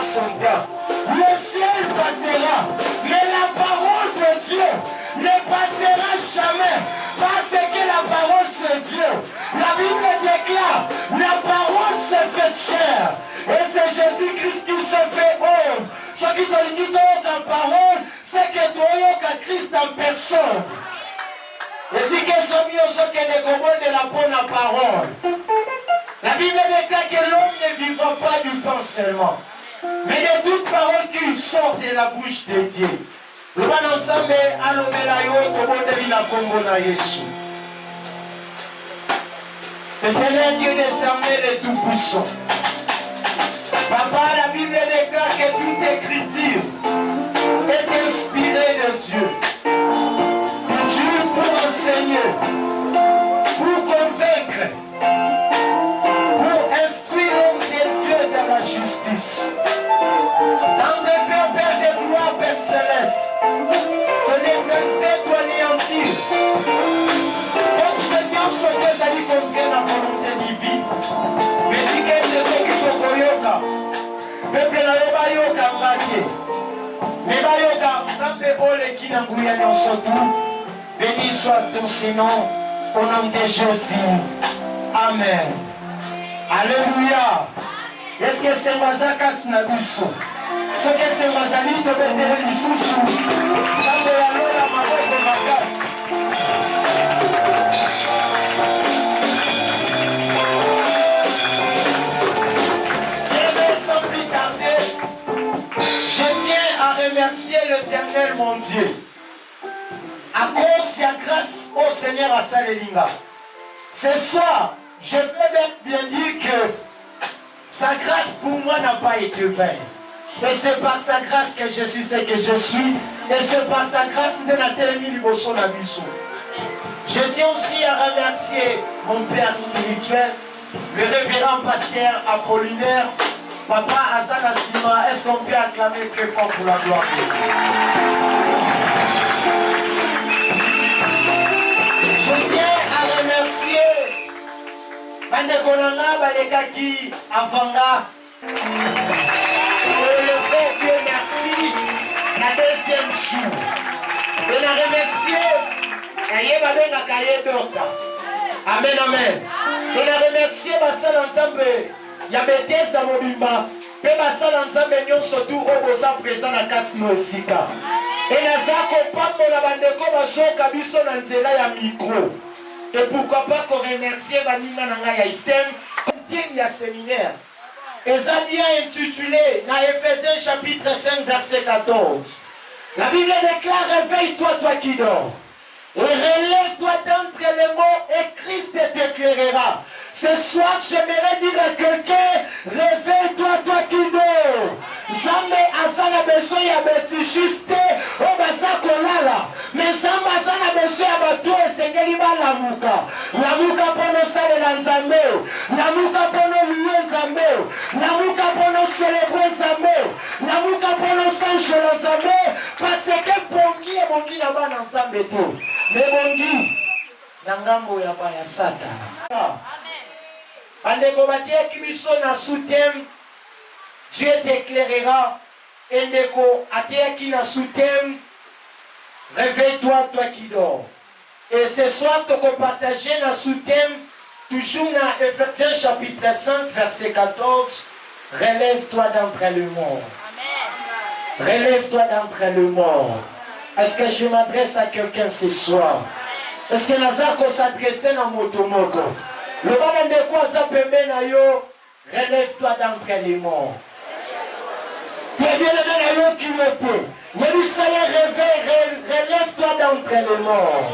son temps. Le ciel passera, mais la parole de Dieu ne passera jamais. Parce que la parole c'est Dieu. La Bible déclare, la parole se fait chair. Et c'est Jésus-Christ qui se fait homme. Ce qui te dit en parole, c'est que tu as Christ en personne. Et si que sont mieux ce que des commandes de la bonne parole. La Bible déclare que l'homme ne vivra pas du pain seulement, mais de toute parole qui sort de la bouche de Dieu. Nous allons ensemble à l'omelayo et la Congo na Yesu. Éternel Dieu décerné le Tout-Puissant. Papa, la Bible déclare que toute écriture est inspirée de Dieu. Dieu pour enseigner, pour convaincre, pour instruire l'homme de Dieu dans la justice. Dans le Père de gloire, Père céleste, ton étincelle doit anéantir. Votre Seigneur, ce que ça lui comprend la volonté divine. Mais si quelqu'un s'occupe de Koyoka, peuple na yo bayoka ngaki. Mais bayoka, ça fait ole qui n'a bouillé dans son tout. Béni soit ton Seigneur, au nom de Jésus. Amen. Alléluia. Est-ce que c'est Mazaka Tsnabiso? Ce que c'est Mazali de Bédéle Lisusu. Ça me alors la maman de Magas. Je tiens à remercier l'Éternel mon Dieu. À cause de la grâce au Seigneur à Salelinga. Ce soir, je peux bien dire que sa grâce pour moi n'a pas été vaine. Et c'est par sa grâce que je suis ce que je suis. Et c'est par sa grâce de la télémine Bosso Nabiso. Je tiens aussi à remercier mon père spirituel, le révérend pasteur Apollinaire, Papa Azana Sima. Est-ce qu'on peut acclamer très fort pour la gloire de Dieu? Je tiens à remercier Bandekonanga Balekaki Avanga. Le fait Dieu merci la deuxième jour. Et la remercier Ayebabenga Kaye Doka. Amen, amen. Et la remercier Bassal ensemble. Il y a Bethesda dans mon bimba. Et Bassal ensemble surtout au Bosa présent à Katsino Sika. Et Nazako Pambo la Bandeko Basoka Biso Nanzela ya micro. Et pourquoi pas qu'on remercie Vanina Nanga ya Istem. Comme il y a séminaire. Et ça bien intitulé dans Ephésiens chapitre 5 verset 14. La Bible déclare: réveille-toi, toi qui dors. Et relève-toi d'entre les morts et Christ t'éclairera. Ce soir, j'aimerais dire à quelqu'un: réveille-toi, toi qui dors. Zambe asana besoin ya betishiste o bazako lala. Mais Zambe asana besoin ya batu esengeli ba lamuka. Lamuka pono sale la Nzambe. Lamuka pono liye Nzambe. Lamuka pono célébrer Nzambe. Lamuka pono sange la Nzambe. Parce que bongi e bongi na ba na Nzambe to. Mais bongi na ngambo ya ba ya Satan. Amen. Andeko batie kibiso na soutien. Dieu t'éclairera. Et Ndeko atie qui na soutien. Réveille-toi, toi qui dors. Et ce soir, tu peux partager la soutien. Toujours dans Ephésiens chapitre 5, verset 14. Relève-toi d'entre les morts. Relève-toi d'entre les morts. Est-ce que je m'adresse à quelqu'un ce soir? Est-ce que Nazako s'adressait dans Motomoko? Le bonhomme de quoi ça peut mener? Relève-toi d'entre les morts. Tu es bien le même qui le peut. Jérusalem, relève-toi d'entre les morts.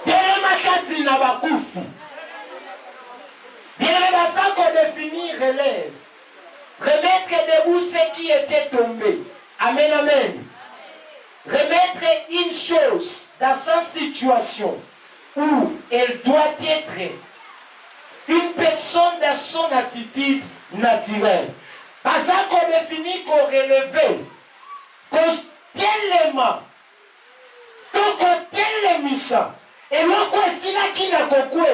Télémakati n'a pas koufi. Bien le ça qu'on définit relève. Remettre debout ce qui était tombé. Amen, amen. Remettre une chose dans sa situation où elle doit être une personne dans son attitude naturelle. Par ça qu'on définit qu'on relève, qu'on tellement, qu'on télémisa, et l'on est là qui n'a pas quoi.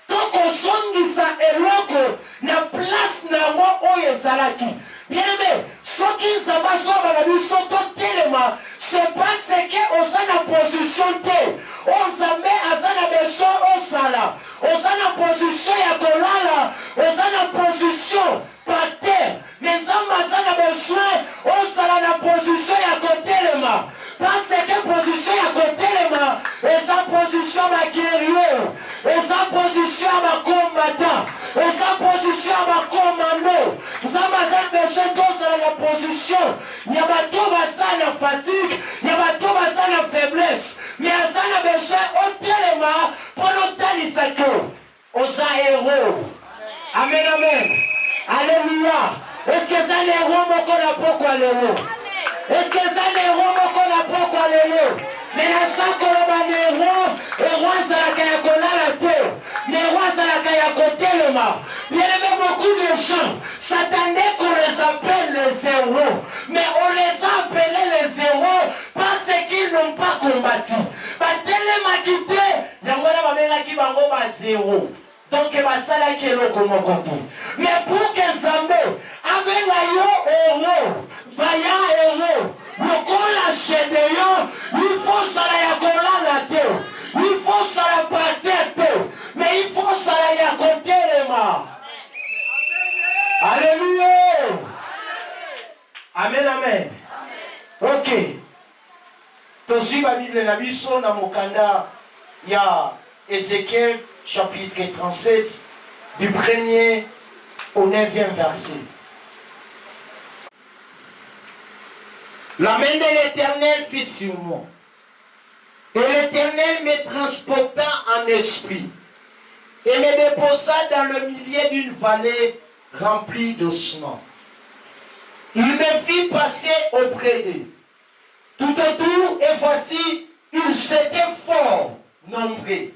Donc on sonne ça et l'on na place na moi oyezalaki. Bien aimé, ce qui nous a sauvé la vie sont tellement, c'est parce que on s'en a position té, on s'en met à sa maison au sala, on s'en a position à kolala, on s'en a position par terre, mais on s'en a besoin, on s'en a position à côté le ma, parce que position à côté le ma, et sa position à guerrier, et sa position à combattant, et sa position à commando, nous avons besoin de la position, il y a pas tout la fatigue, il y a pas tout la faiblesse, mais on a besoin au téléma pour nous donner ça que on a héros. Amen, amen. Alléluia. Est-ce que ça n'est héros mon qu'on a pourquoi l'élo? Est-ce que ça n'est héros mon qu'on a pourquoi l'élo? Mais la sang qu'on a héros ça la caille à la terre, mais roi ça la caille à côté le ma. Bien aimé, beaucoup de gens s'attendaient qu'on les appelle les héros, mais on les a appelés les héros parce qu'ils n'ont pas combattu. Tellement quitté, il y a un qui va avoir zéro. Donc, il va s'aller qui est le comment compter. Mais pour que Zambé, avec la héros, vaillant héros, le col à Gédéon, il faut ça la terre, il faut ça la partir, mais il faut ça la côté les mains. Alléluia. Amen, amen. Ok. Tosi la Bible na biso na mokanda ya Ézéchiel chapitre 37 du 1er au 9e verset. La main de l'Éternel fut sur moi. Et l'Éternel me transporta en esprit et me déposa dans le milieu d'une vallée remplie d'ossements. Il me fit passer auprès d'eux. Tout autour, et voici, ils s'étaient fort nombreux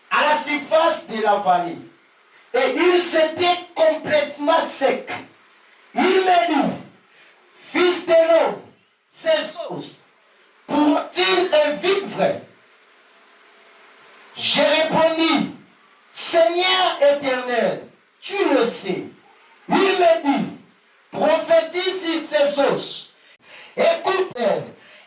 à la surface de la vallée. Et ils étaient complètement secs. Il me dit, fils de l'homme, ces os, pour-ils vivre? J'ai répondu, Seigneur éternel, tu le sais. Il me dit, prophétise sur ces os. Écoute,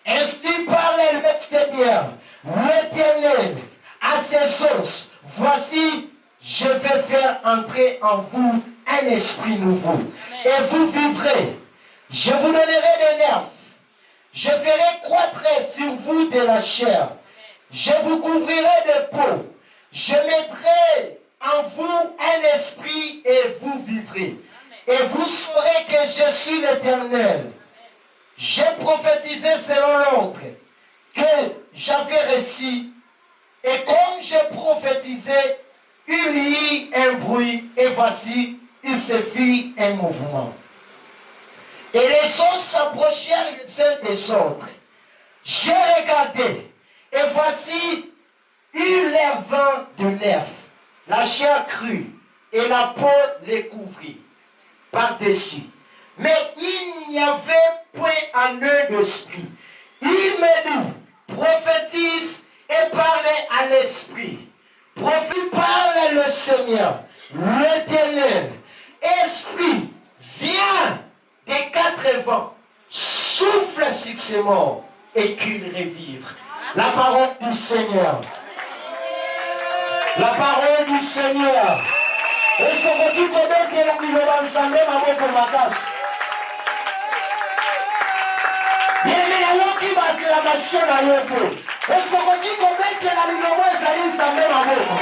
ainsi parle le Seigneur, l'Éternel, à ces os. Voici, je vais faire entrer en vous un esprit nouveau. Amen. Et vous vivrez. Je vous donnerai des nerfs. Je ferai croître sur vous de la chair. Amen. Je vous couvrirai de peau. Je mettrai en vous un esprit et vous vivrez. Amen. Et vous saurez que je suis l'Éternel. J'ai prophétisé selon l'ordre que j'avais reçu. Et comme j'ai prophétisé, il y eut un bruit, et voici, il se fit un mouvement. Et les choses s'approchèrent les uns des autres. J'ai regardé, et voici, il leur vint de neuf. La chair crue, et la peau les couvrit par-dessus. Mais il n'y avait point en eux d'esprit. Il me dit, prophétise et parle à l'esprit. Prophète, parle le Seigneur, l'Éternel. Esprit, viens des quatre vents, souffle sur ces morts et qu'ils revivent. La parole du Seigneur. La parole du Seigneur. Est-ce que vous connaissez la Bible ensemble avec ma casse? Bien, mais la loi qui va acclamation à l'autre. Est-ce que vous connaissez la Bible ensemble avec moi?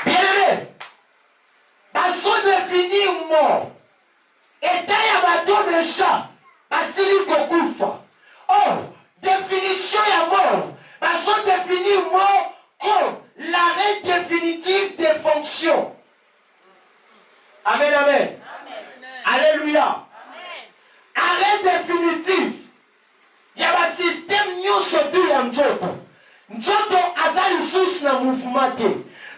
Bien-aimé, baso définir mort. Et dans un bateau de chat, basili kokufa. Or, définition ya mort, baso définir mort comme l'arrêt définitif des fonctions. Amen, amen. Alléluia. Arrêt définitif. Il y a un système nyonso tu ya nzoto. Nzoto azali sous na mouvement te.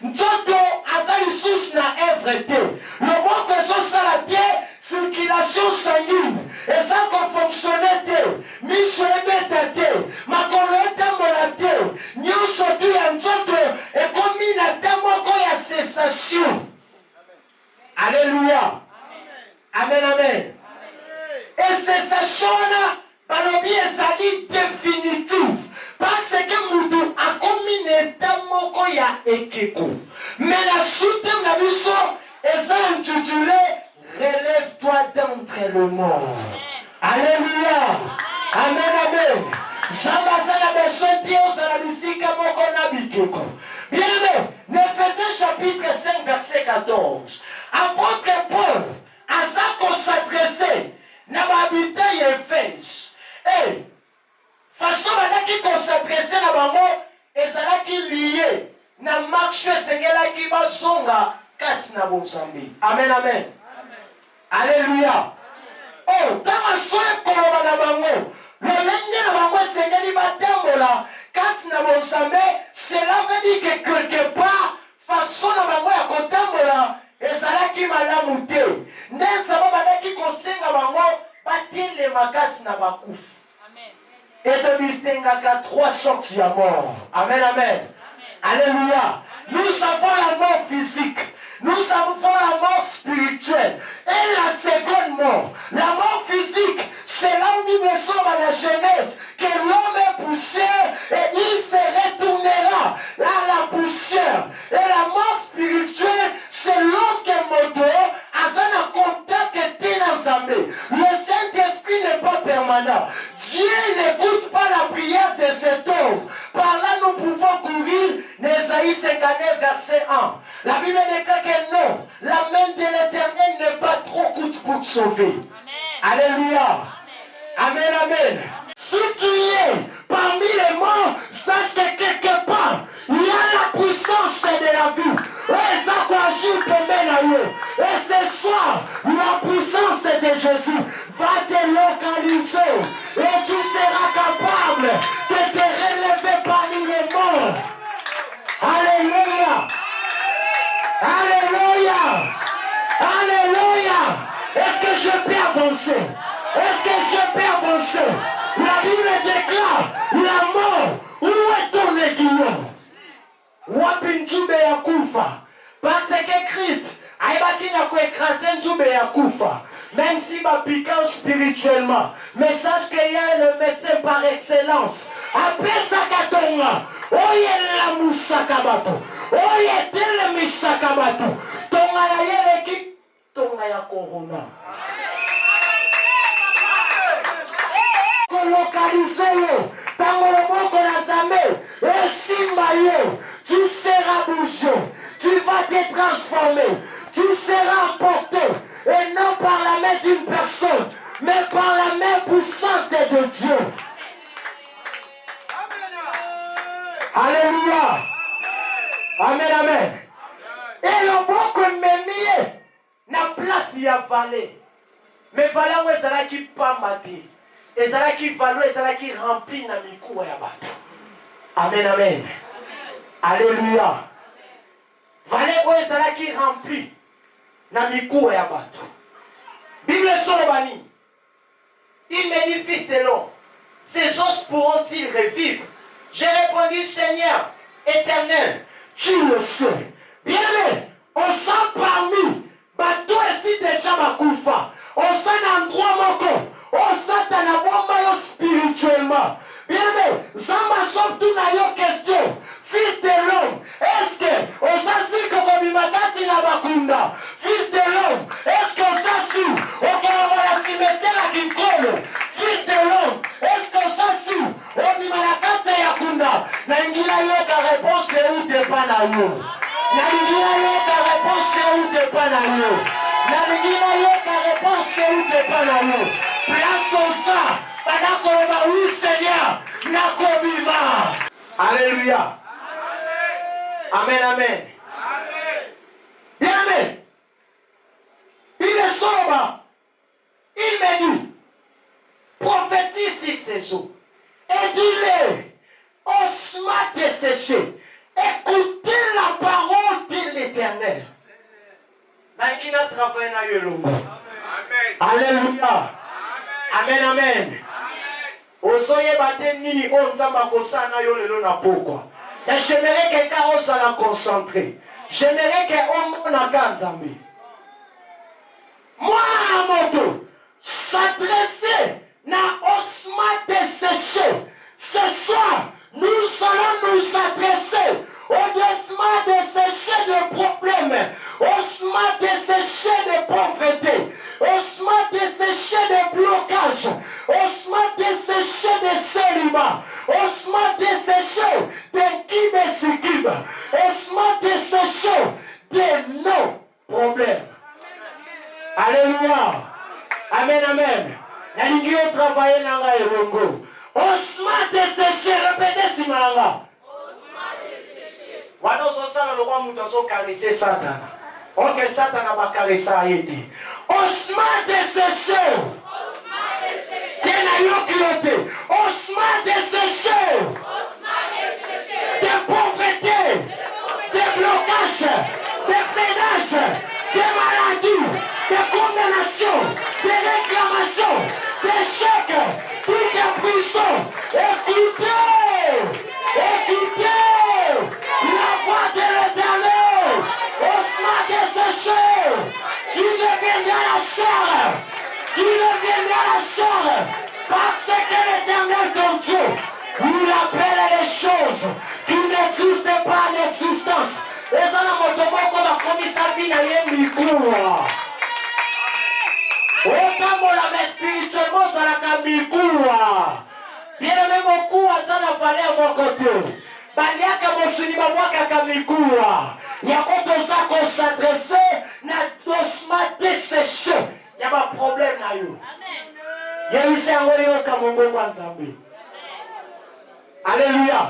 Nzoto azali sous na œuvre te. Le mot que ça sala te, circulation sanguine. Et ça qu'on fonctionnait te. Miso ebeta te. Makolo etambola te. Nyonso tu ya nzoto. Et comme il a tellement ya cessation. Alléluia. Amen, amen. Et c'est sa chose, balobi ezali définitive. Parce que Moudou a commis l'état moko ya ekeko. Mais la suite de la mission est intitulée relève-toi d'entre le morts. Alléluia. Amen, amen. Bien aimé, Éphésiens chapitre 5 verset 14. Apôtre Paul a s'adressé na babité Éphèse. Et façon qui s'adressait na bango ezalaki lié na marche sengelaki basonga kati na bonsambi. Amen, amen. Alléluia. Oh, dans ma soeur koloba na bango lolenge na bango sengeli batambola kati na bonsambe, cela veut dire que quelque part façon na bango ya kotambola ezalaki malamu te. Nde nzambe bandaki kosenga bango batelema kati na bakufu. Et te distinguera trois sortes de mort. Amen, amen. Alléluia. Nous avons la mort physique. Nous avons la mort spirituelle. Et la seconde mort, la mort physique, c'est là où nous sommes à la Genèse, que l'homme est poussière et il se retournera à la poussière. Et la mort spirituelle, c'est lorsque moto a un contact ténazamé. Le Saint-Esprit n'est pas permanent. Dieu n'écoute pas la prière de cet homme. Par là, nous pouvons courir. Ésaïe 59, verset 1. La Bible déclare que non, la main de l'Éternel n'est pas trop courte pour te sauver. Amen. Alléluia. Amen, amen. Si tu es parmi les morts, sache que quelque part, il y a la puissance de la vie. Et ça agit pour et ce soir, la puissance de Jésus va te localiser. Et tu seras capable de te relever parmi les morts. Alléluia. Alléluia. Alléluia. Est-ce que je peux avancer? Est-ce que je peux avancer? La Bible déclare la mort. Où est ton aiguillon? Wapi njube ya kufa? Parce que Christ aibaki na kuécraser njube ya kufa. Même si va piquant spirituellement. Mais sache qu'il y a le médecin par excellence. Après ça katonga. Oye la musakabato. Oye tele misakabato. Tonga na yele ki tonga ya corona. Localiser yo. Tango le moko na zame. Et simba yo. Tu seras bougé. Tu vas te transformer. Tu seras emporté. Et non par la main d'une personne, mais par la main puissante de Dieu. Alléluia. Amen, amen. Et le bon que m'aimait, na place y a valé. Mais voilà où est-ce qui pas maté. Et ça qui valait, et ça qui remplit na mikou ya bato. Amen, amen. Alléluia. Valé où est-ce qui remplit na mikou ya bato. Bible Solobani. Il me dit, fils de l'homme, ces os pourront-ils revivre? J'ai répondu, Seigneur éternel, tu le sais. Bien aimé, on sent parmi bateau ici déjà bakoufa. On sent un endroit moko. On sent un abomba spirituellement. Bien aimé, Zamba surtout na yo question. Fils de l'homme, est-ce que on s'assit comme Bimakati na bakunda? Fils de l'homme, est-ce qu'on s'assit au la cimetière à Kinkolo? Fils de l'homme, est-ce qu'on s'assit au Bimakati ya kunda? Nangila yo ta réponse c'est où t'es pas na yo. Nangila yo ta réponse c'est où t'es pas na yo. Nangila yo ta réponse c'est où t'es pas na yo. Place au ça, padakoloba oui Seigneur, nakobima. Alléluia. Amen, amen. Bien amen. Il est sobre. Il me dit, prophétise sur ces jours. Et dis-le, osma desséché. Écoutez la parole de l'Éternel. Nankina travaille na yelo. Alléluia. Amen, amen. Osoye bate nini onzamba kosana yo lelo na pokwa. Et j'aimerais que quelqu'un ose la concentrer. J'aimerais qu'on m'en a. Moi, à moto, s'adresser à osma desséché. Ce soir, nous allons nous adresser au osma desséché de problèmes, osma desséché de pauvreté, osma desséché de blocage, osma desséché de célibat, osma desséché de kibesikibe, osma desséché de nos problèmes. Alléluia. Amen, amen. Nalingi yo travailler nanga elongo. Osma desséché, répétez si malanga. Osma desséché. Wano so sala lo kwa muto so caresser Satan. Ok, Satan a pas caresser aidi. Osma desséché. Osma desséché. Tena yo kiote. Osma desséché. Osma desséché. De pauvreté, de blocage, de freinage, de maladie, de condamnation, de réclamation, d'échec, de prison. Écoutez, écoutez la voix de l'Éternel. Osma desséché, tu deviendras la chair, tu deviendras la chair, parce que l'Éternel ton Dieu, il appelle les choses qui n'existent pas en existence. Et ça n'a pas comme ça vie à l'Émikoua. Autant la spirituellement, ça n'a qu'à Mikoua. Bien aimé, mon coup, ça n'a pas l'air mon côté. Baliaka mon sunima moi kaka Mikoua. Il y a autre ça qu'on s'adressait, n'a dosma desséché. Il y a pas de problème là. Il y a eu ça envoyé comme un bon Nzambe. Alléluia.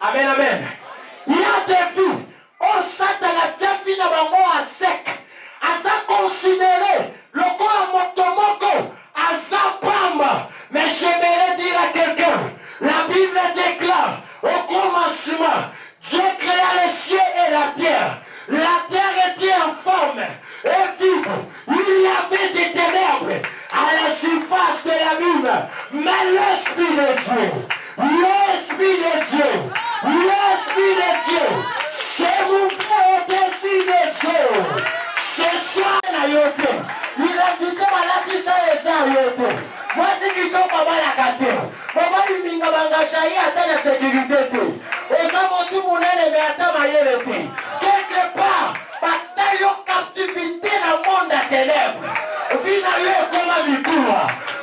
Amen, amen. Il y a des vies. Oh, Satan a déjà vu dans à sec. À ça considéré. Le corps à motomoko. À ça pamba. Mais j'aimerais dire à quelqu'un. La Bible déclare. Au commencement. Dieu créa les cieux et la terre. La terre était en forme et vide. Il y avait des ténèbres à la surface de la lune. Mais l'Esprit de Dieu. L'Esprit de Dieu. L'Esprit de Dieu. C'est mon frère au-dessus des eaux. Ce soir, il a dit que la ça et ça a moi, c'est qui tombe à la gâteau. Papa, il m'a engagé à la sécurité. Aux amours, tout le monde est à ma yéleté. Quelque part, bataille en captivité dans le monde des ténèbres. Finalement, comme un micro.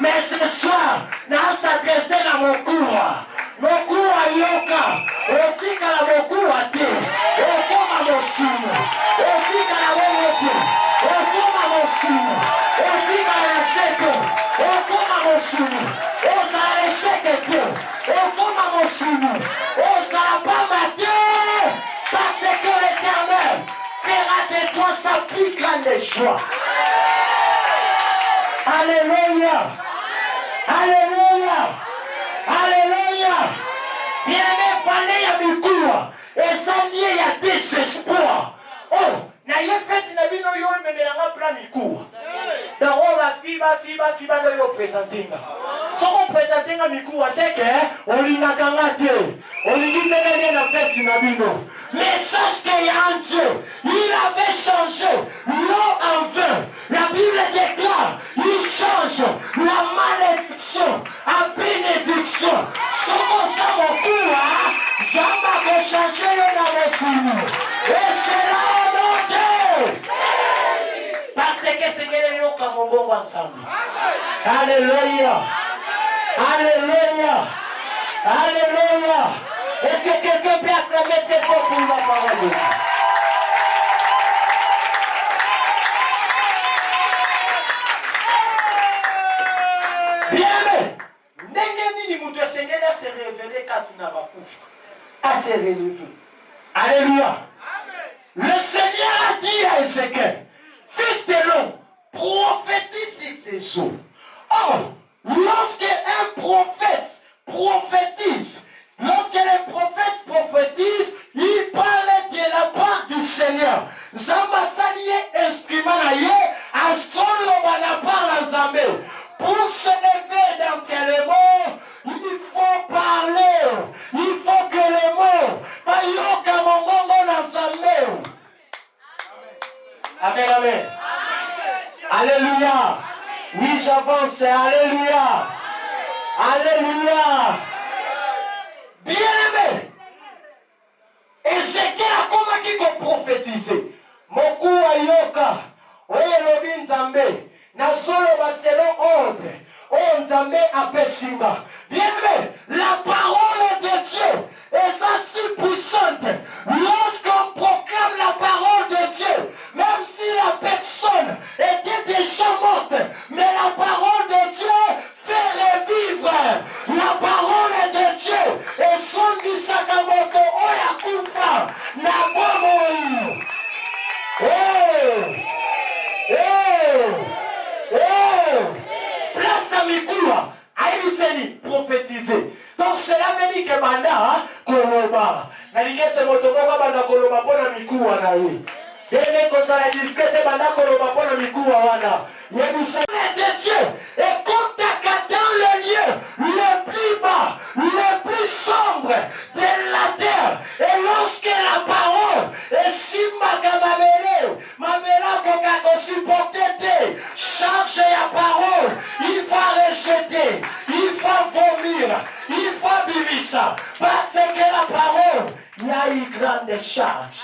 Mais ce soir, nous s'adresser dans mon cours. Mon cours à Yoka. On dit qu'à la mon cours à thé. On comme à mon signe. On dit qu'à la mon thé. On comme à mon signe. On dit qu'à la sèche. On comme à mon signe. On s'en l'échec et Dieu. On comme à mon signe. On s'en pas mater. Parce que l'Éternel fera de toi sa plus grande joie. Alléluia. Alléluia. Alléluia. Bien-aimé, fallait à Mikoua. Et ça lié, il y a désespoir. Oh, n'a yé fait une vie no yo mais n'a pas Mikoua. Donc on va fiba no yo présenter. Ce qu'on présente à Mikoua, c'est que on lui n'a qu'à rater. On lui dit que n'a fait une vie. Mais sache qu'il y a un Dieu. Il avait changé l'eau en vin. La Bible déclare, il change la malédiction en bénédiction. Ce qu'on sait beaucoup, Jamba va changer dans le signe. Et c'est là au nom. Parce que c'est que nous comme un bon ensemble. Alléluia. Alléluia. Alléluia. Est-ce que quelqu'un peut acclamer très fort pour la parole de Dieu? Bien-aimé, Nengeni Nimoutou Sengel a se révélé quand il n'a pas pu. A se révéler. Alléluia. Le Seigneur a dit à Ézéchiel, fils de l'homme, prophétise sur ces eaux. Or, lorsque un prophète prophétise, lorsque les prophètes prophétisent, ils parlent de la part du Seigneur. Zambasalié exprimanaye à son la part en Zambé. Pour se lever d'entièrement, il faut parler. Il faut que les mots ayoka mongongo dans Zambé. Amen, amen. Alléluia. Oui, j'avance. Alléluia. Alléluia. Bien-aimé. Ézéchiel a commencé à prophétiser. Moku ayoka. Oye lobi nzambe. Na solo selon ordre. Oh nzambe apeshinga. Bien-aimé, la parole de Dieu est si puissante. Lorsqu'on proclame la parole de Dieu, même si la personne était déjà morte, mais la parole de Dieu fait revivre. La parole de Dieu est son du Sakamoto Oyakufa Nabomo. Hey! Hey! Hey! Place à Mikula, Aïluseni, prophétiser. Donc cela veut dire que Manda, Koloba, Nalingete Motomoka Banda Koloba, Pona Mikua Naï. Dès que ça la disquette, Banda Koloba, Pona Mikua Wana. Yébusson de Dieu, et quand t'as dans le lieu le plus bas, le plus sombre de la terre, et lorsque la parole est si magamamele, mamela kokako supporter, charge la parole, il va rejeter, il va vomir, il va bivisa, parce que la parole, il y a une grande charge.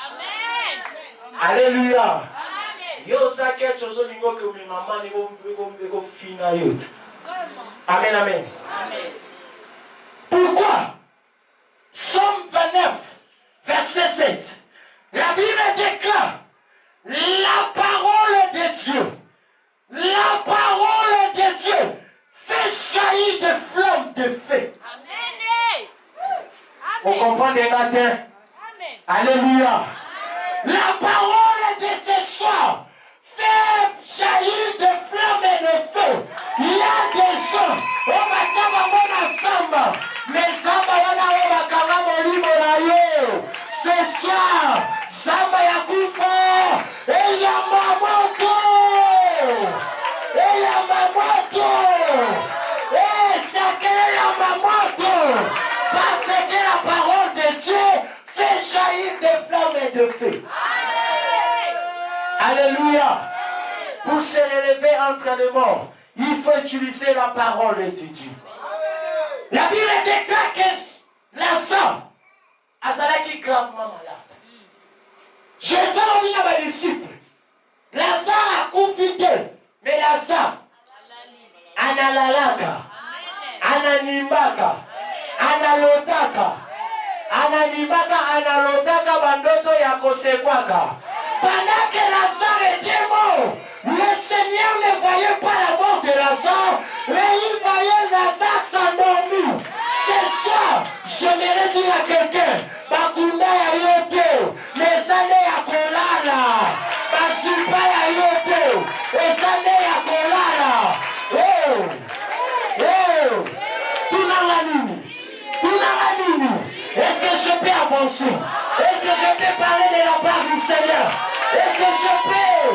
Alléluia. Yo sake chozo lingo ke mi mama ni go fina yo. Amen, amen. Amen. Pourquoi? Somme 29, verset 7. La Bible déclare la parole de Dieu. La parole de Dieu fait jaillir des flammes de feu. Amen. Vous comprenez matin? Alléluia. La parole de ce soir fait jaillir des flammes et de feu. Il y a des gens, on va dire samba, mais samba wana on va kama molimo na yo. Ce soir, samba ya kufa, et ya mamoto, et ya mamoto, et c'est ya mamoto, parce que la parole de Dieu fait jaillir des flammes et de feu. Alléluia. Pour se relever entre les morts, il faut utiliser la parole de Dieu. La Bible déclare que Lazare azalaki gravement malade. Jésus a dit à mes disciples, Lazare a confité, mais Lazare analalaka, ananimbaka, analotaka, ananibaka, analotaka bandoto ya kosekwaka. Pendant que Lazare était mort, le Seigneur ne voyait pas la mort de Lazare, mais il voyait Lazare s'endormir. Ce soir, j'aimerais dire à quelqu'un, Bakunda ya yote, les années à kolala, Basupa ya yote, les années à kolala. Oh, oh, Tunalanini, est-ce que je peux avancer? Est-ce que je peux parler de la part du Seigneur? Est-ce que je peux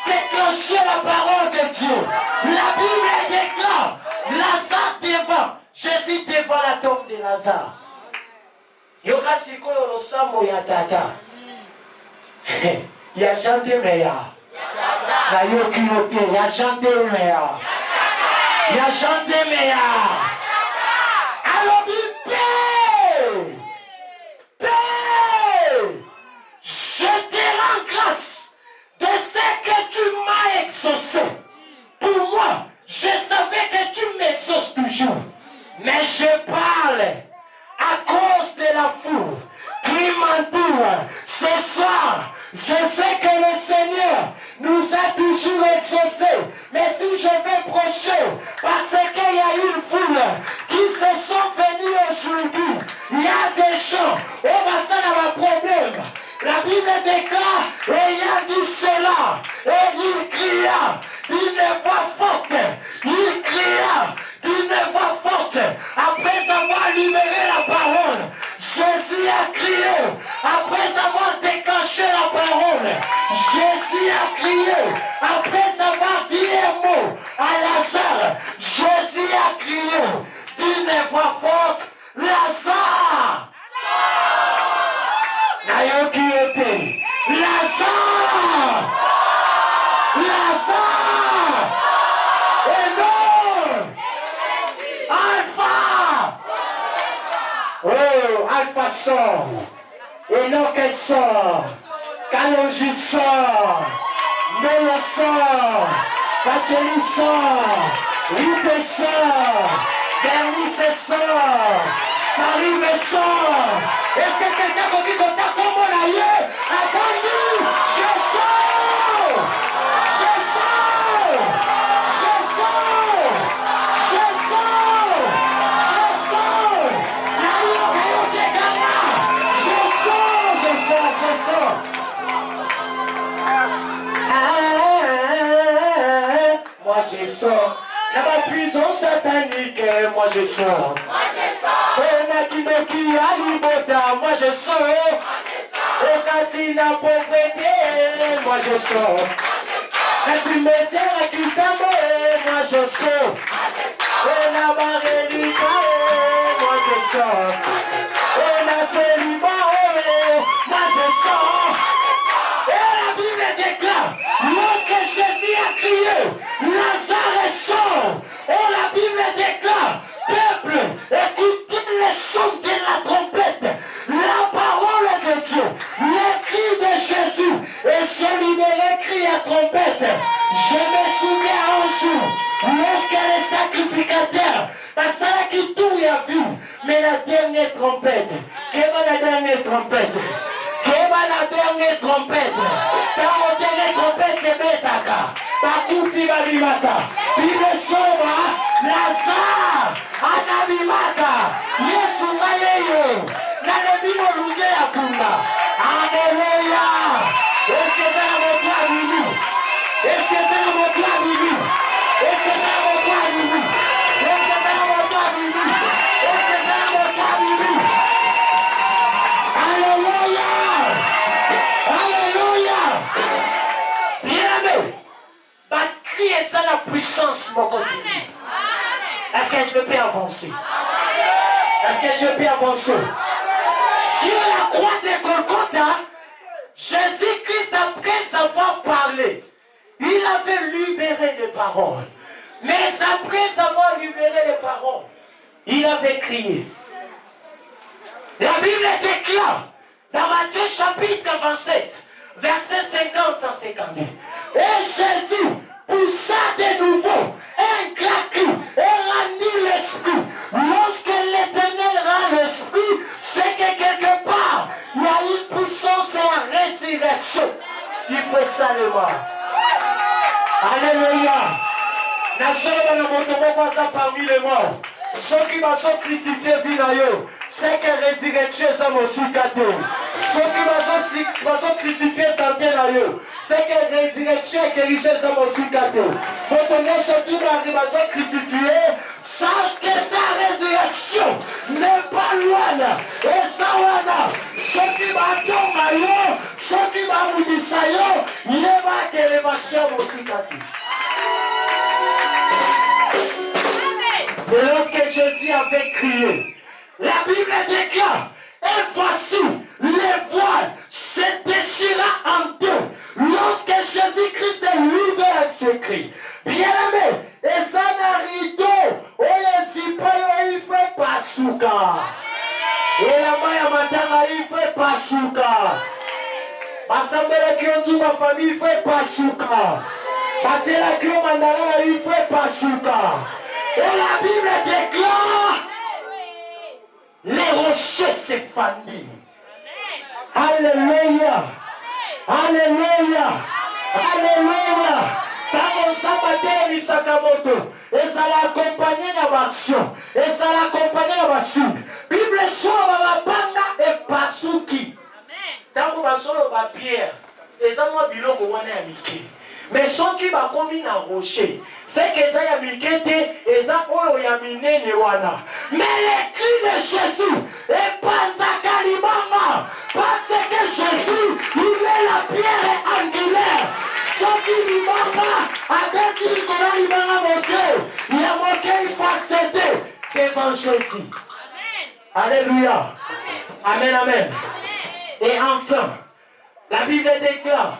déclencher la parole de Dieu? La Bible déclare, Lazare devant, Jésus devant la tombe de Lazare. Yoka sikoyo losambo ya tata. Ya chante meya. Na yoki yoke, ya chante meya. Ya chante meya. Alors Père, je te rends grâce de ce que tu m'as exaucé. Pour moi, je savais que tu m'exauces toujours. Mais je parle à cause de la foule qui m'entoure. Ce soir, je sais que le Seigneur nous a toujours exaucés. Mais si je vais prêcher, parce qu'il y a une foule qui se sont venus aujourd'hui, il y a des gens, on va s'en avoir un problème. La Bible déclare, ayant dit cela, et il cria d'une voix forte, il cria d'une voix forte, après avoir libéré la parole, Jésus a crié, après avoir déclenché la parole, Jésus a crié, après avoir dit un mot à Lazare, Jésus a crié d'une voix forte, Lazare! Nayoki était Lazare! Lazare! sort. Enoch sort. Kalonji sort. Melo sort. Pacheli sort. Ripe sort. Bernice sort. Sarime sort. Est-ce que quelqu'un peut dire comme ça comment on a eu? Attendez, je sors. Je sors. Je sors. Je sors. Je sors. Nayo, nayo, kekana. Je sors. Je sors. Je sors. Moi je sors. Dans ma prison satanique, moi je sors. Moi je sors. Moi je sors. Au Katina pauvreté, moi je sors. La cimetière qui t'aime, moi je sors. Et la barrelita, moi je sors. Et la célibat, moi je sors. Et la Bible déclare, lorsque Jésus a crié, Lazare sort. Et la Bible déclare, peuple, écoutez le son de la trompette, la parole de Dieu, le cri de Jésus, et celui de le cri à trompette. Je me souviens un jour, lorsque les sacrificateurs, parce que tout y a vu, mais la dernière trompette, quelle est la dernière trompette? Quelle est la dernière trompette? Dans la dernière trompette, c'est Betaka. Bakufi Babimaka. Bible Soma, Lazare, Anabimaka. Yesu Mayeyo. Nanebino Luge Akunda. Alléluia. Est-ce que c'est la moto à Bibi? Est-ce que c'est la moto à Bibi? Est-ce que c'est la moto à Bibi? Est-ce que c'est la moto à Bibi? Est-ce que c'est la moto à Bibi? Alléluia. Alléluia. Bien-aimé, ma cri est ça la puissance, mon continu. Est-ce que je peux avancer? Est-ce que je peux avancer? Sur la croix de Golgotha, Jésus-Christ, après avoir parlé, il avait libéré les paroles. Mais après avoir libéré les paroles, il avait crié. La Bible déclare dans Matthieu chapitre 27, verset 50 à 52. Et Jésus poussa de nouveau un grand cri et rendit l'esprit. Lorsque l'Éternel rend l'esprit, c'est que quelque part, il y a une puissance et une résurrection. Il fait ça le mal. Alléluia. Parmi les morts. Ceux qui sont crucifiés, c'est que résurrection est aussi cadeau. Ceux qui sont crucifiés, c'est que résurrection et guérison est aussi cadeau. Pour connaître ceux qui sont crucifiés, sache que ta résurrection n'est pas loin. Et ça, ceux qui sont ceux qui sont il va que l'élévation aussi cadeau. Et lorsque Jésus avait crié, la Bible déclare, et voici, les voiles se déchira en deux. Lorsque Jésus-Christ libère ce cri. Bien-aimé, et ça n'a rideau, il fait pas souka. Et la maya matanga, il fait pas souka. Assemblée qui ont dit ma famille, il fait pas souka. Batela qui ont mandala, il fait pas souka. Et la Bible déclare, les rochers s'effondrent. Alléluia. Alléluia. Alléluia. Quand on s'abattait les Sakamoto, et ça l'accompagnait dans l'action, et ça l'accompagnait dans la suite. Bible soit ma banda et pasuki. Tant que solo ma pierre, et ça m'a bilo qu'on est amitié. Mais ceux qui va commis dans rocher, c'est que ça y a mikete et ça y a miné newana. Mais les cris de Jésus est pantakalibama parce que Jésus il est la pierre angulaire. Ceux qui n'y vont pas, avec qui il va monter, il a monté, il faut céder devant Jésus. Alléluia. Amen, amen. Et enfin, la Bible déclare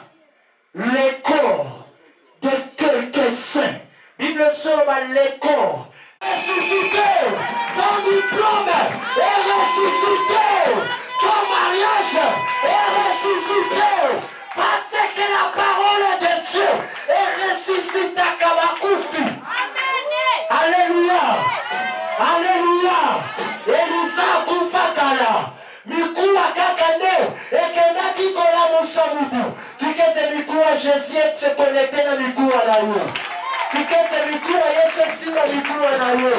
les corps de quelques saints. Bible sur les corps ressuscités dans du plomb et ressuscités ton mariage est ressuscité. Parce que la parole de Dieu est ressuscitée à Kabakufi. Alléluia. Alléluia. Elisa Kufakala. Mikuwa kakane. Ekenaki kola musamudu. Tikete mikuwa Jésus se connecter na mikuwa na yo. Tikete mikuwa Yesu singa mikuwa na yo.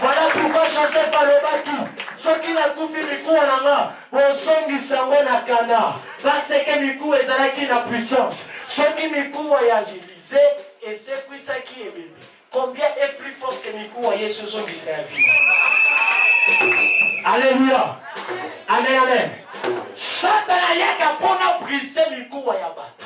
Voilà pourquoi Joseph alobaki. Soki na kufi mikuwa na nga. Bosongi sango na kana. Parce que mikuwa ezalaki na puissance. Soki mikuwa ya Élysée et c'est puissant qui est bébé. Combien est plus fort que mikuwa Yesu zongi sa vie. Alléluia. Amen, amen. Satan yaka pona briser mikuwa ya bato.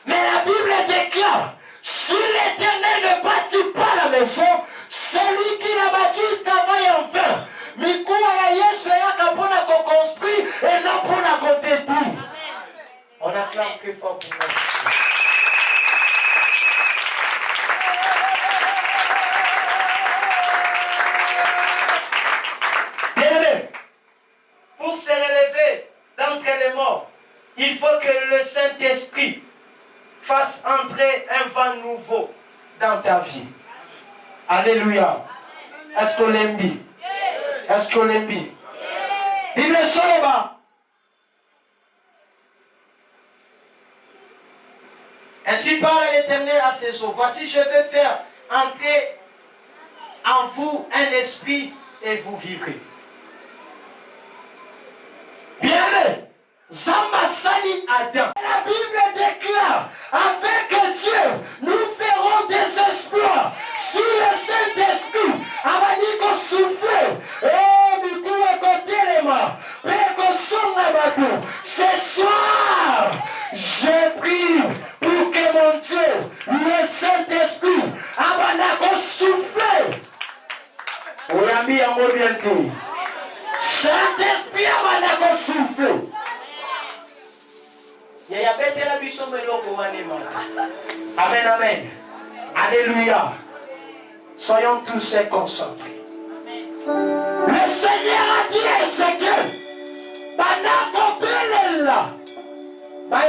Mais la Bible déclare, si l'Éternel ne bâtit pas la maison, celui qui la bâtit travaille en vain. Mikuwa ya Yesu yaka pona ko construire et non pona ko détruire. On acclame très fort pour nous. Pour se relever d'entre les morts, il faut que le Saint-Esprit fasse entrer un vent nouveau dans ta vie. Alléluia. Est-ce qu'on l'aime bien? Est-ce qu'on l'aime bien? Bible Soloba. Ainsi parle l'Éternel à ses eaux. Voici, je vais faire entrer en vous un esprit et vous vivrez. Bien-aimé, Zambasali Adam. La Bible déclare, avec Dieu, nous ferons des exploits. Si le Saint-Esprit a dit qu'on souffle, ce soir, je prie pour que mon Dieu, le Saint-Esprit, a dit souffle. On l'a mis en mot bien dit. Saint-Esprit a dit souffle. Amen, amen. Alléluia. Soyons tous concentrés. Le Seigneur a dit à Ézéchiel,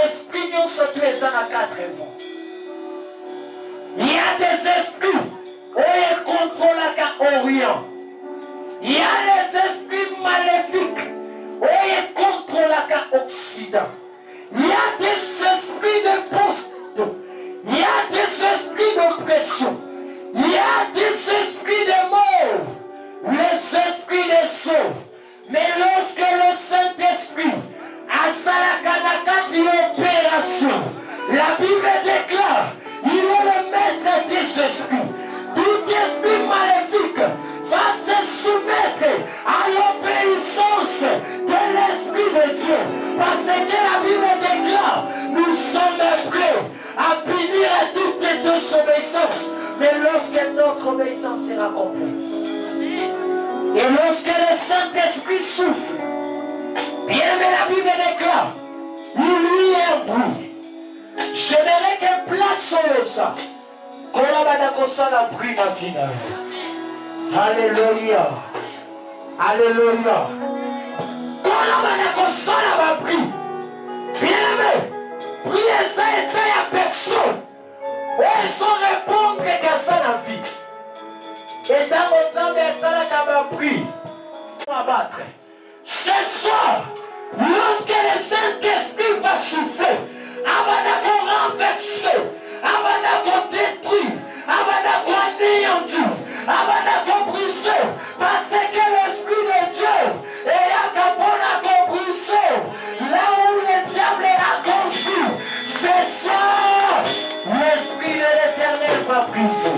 esprit nous se trouve dans 4 mois. Il y a des esprits qui contrôlent l'Orient. Il y a les esprits maléfiques qui contrôlent l'Occident. Il y a des esprits de possession. Il y a des esprits d'oppression. Il y a des esprits de mort. Les esprits de sceaux. Mais lorsque le Saint-Esprit a sa opération, la Bible déclare, il est le maître des esprits. Tout esprit maléfique va se soumettre à l'obéissance de l'Esprit de Dieu. Parce que la Bible déclare, nous sommes prêts à punir toute désobéissance. Mais lorsque notre obéissance sera complète, et lorsque le Saint-Esprit souffle, bien mais la Bible déclare, il lui est un bruit. J'aimerais qu'elle place sur ça. Qu'on a la bruit dans finale. Alléluia. Alléluia. Qu'on a la bruit. Bien aimé, priez ça et à personne. Ils sont répondre qu'à ça la vie. Et dans votre temps, ça la pris. Abattre. Ce soir, lorsque le Saint-Esprit va souffler, avant qu'on renverse, avant qu'on détruit, avant qu'on anéantit, avant qu'on brise, parce que l'Esprit de Dieu est à brisé. Là où le diable a construit, ce soir, l'Esprit de l'Éternel va briser.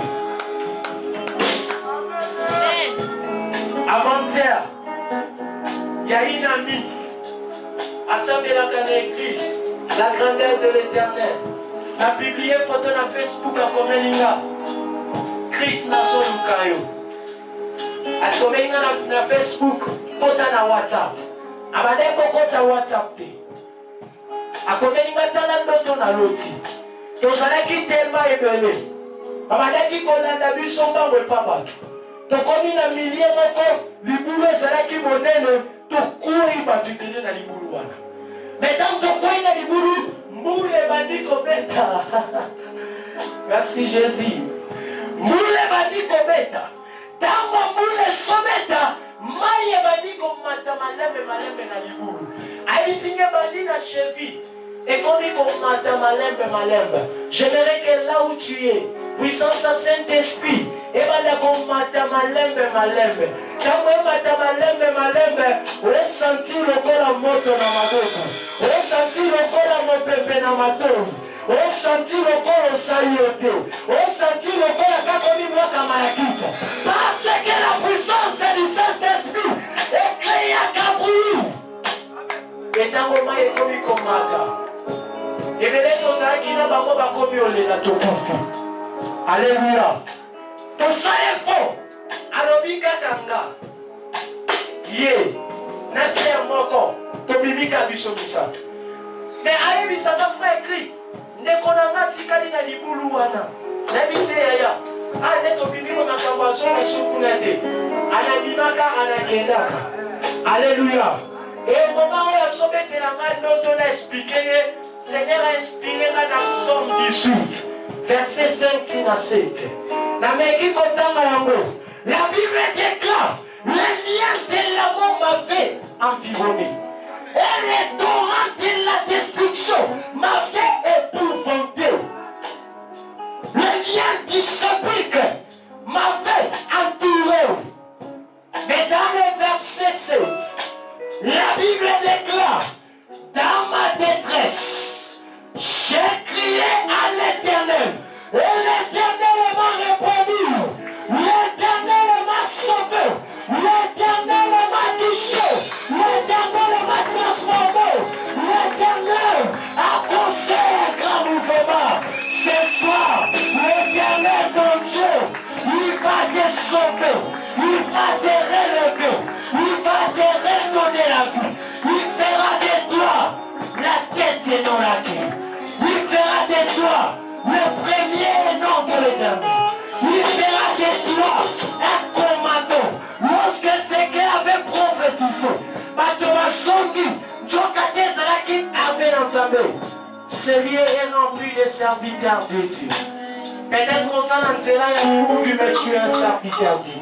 Avant-hier, il y a une amie assemblée dans l'église, la grandeur de l'Éternel. Elle a publié une photo sur Facebook à Komelinga. Chris Nason Kayo. Elle a Komelinga sur Facebook, kota na WhatsApp. Elle a kota WhatsApp. Elle a Komelinga tana ndoto na loti. Donc elle a tellement ébélé. Elle a dit qu'on a biso mbango papa. Tokomi na millier moko libulu ezalaki monene tokoi batutele na libulu wana. Maintenant tokoi na libulu, mbule bandi kobeta. Merci Jésus. Mbule bandi kobeta. Tango mbule sobeta, maye bandi komata malembe na libulu. Aïsinge bandi na cheville. Et qu'on dit qu'on mata malembe. J'aimerais que là où tu es, puissance à Saint-Esprit, et banda qu'on mata malembe. Quand on mata malembe, on sentit le corps à moto na madoka. On sentit le corps à mopepe na mato. On sentit le corps au sayote. On sentit le corps à kakoni mwaka mayakita. Parce que la puissance du Saint-Esprit est créée à Kabou. Et tant qu'on m'a économie comme Maka. Et bien, nous savons qu'il y a un peu de temps. Alléluia. Tout ça est faux. Alors, il y a un yé. Nasser moko. Tobibika bisomisa. Mais aïe, ça va frère Christ. Ne konanga tikali na libulu wana. Na bise yaya. Ah, ne tobibimo makambazo na sukunate. Anabimaka anakendaka. Alléluia. Et au moment où la somme était la main, nous a expliqué, Seigneur a inspiré dans Somme 18, verset 5 à 7. La Bible déclare, le lien de l'amour m'avait environné. Et les torrents de la destruction m'avaient épouvanté. Le lien du sepulcre m'avait entouré. Mais dans le verset 7, la Bible déclare, dans ma détresse, j'ai crié à l'Éternel, et l'Éternel m'a répondu, l'Éternel m'a sauvé, l'Éternel m'a touché, l'Éternel m'a transformé, l'Éternel a causé un grand mouvement. Ce soir, l'Éternel ton Dieu, il va te sauver, il va te relever. Il va te redonner la vie. Il fera de toi la tête et non la queue. Il fera de toi le premier et non de l'éternel. Il fera de toi un commandant. Lorsque ce qu'il avait prophétisé, celui est rempli de serviteurs de Dieu. Peut-être qu'on s'en entendra, il y a mais tu es un serviteur de Dieu.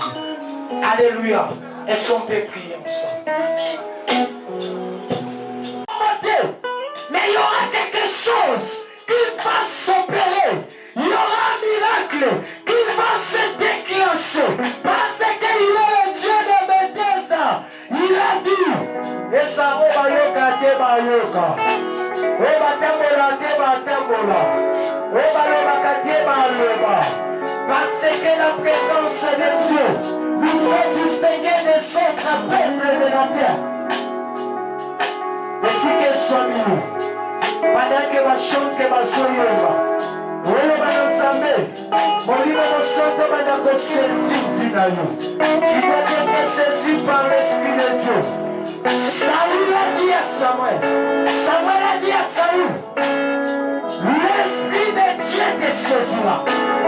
Alléluia. Est-ce qu'on peut prier ensemble? Mais il y aura quelque chose qui va s'opérer. Il y aura un miracle qui va se déclencher. Parce qu'il est le Dieu de Bethesda. Il a dit, et ça va yoka te ba yoka. Oba tambola te ba tambola. Oba loba te ba loba. Parce que la présence de Dieu nous fait distinguer des autres peuples de la terre. Et si que sommes nous, pendant que ma chante que ma soyoma, oui, madame Sambé, mon livre de santé, madame de saisir finalement. Tu dois être saisi par l'Esprit de Dieu. Saül a dit à Samuel, Samuel a dit à Saül, l'Esprit de Dieu te saisira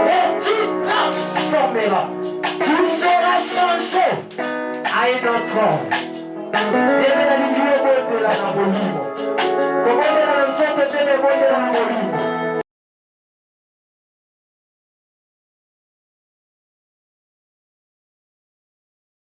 et tu transformeras. Tu seras changé à un autre homme. Et la lumière de la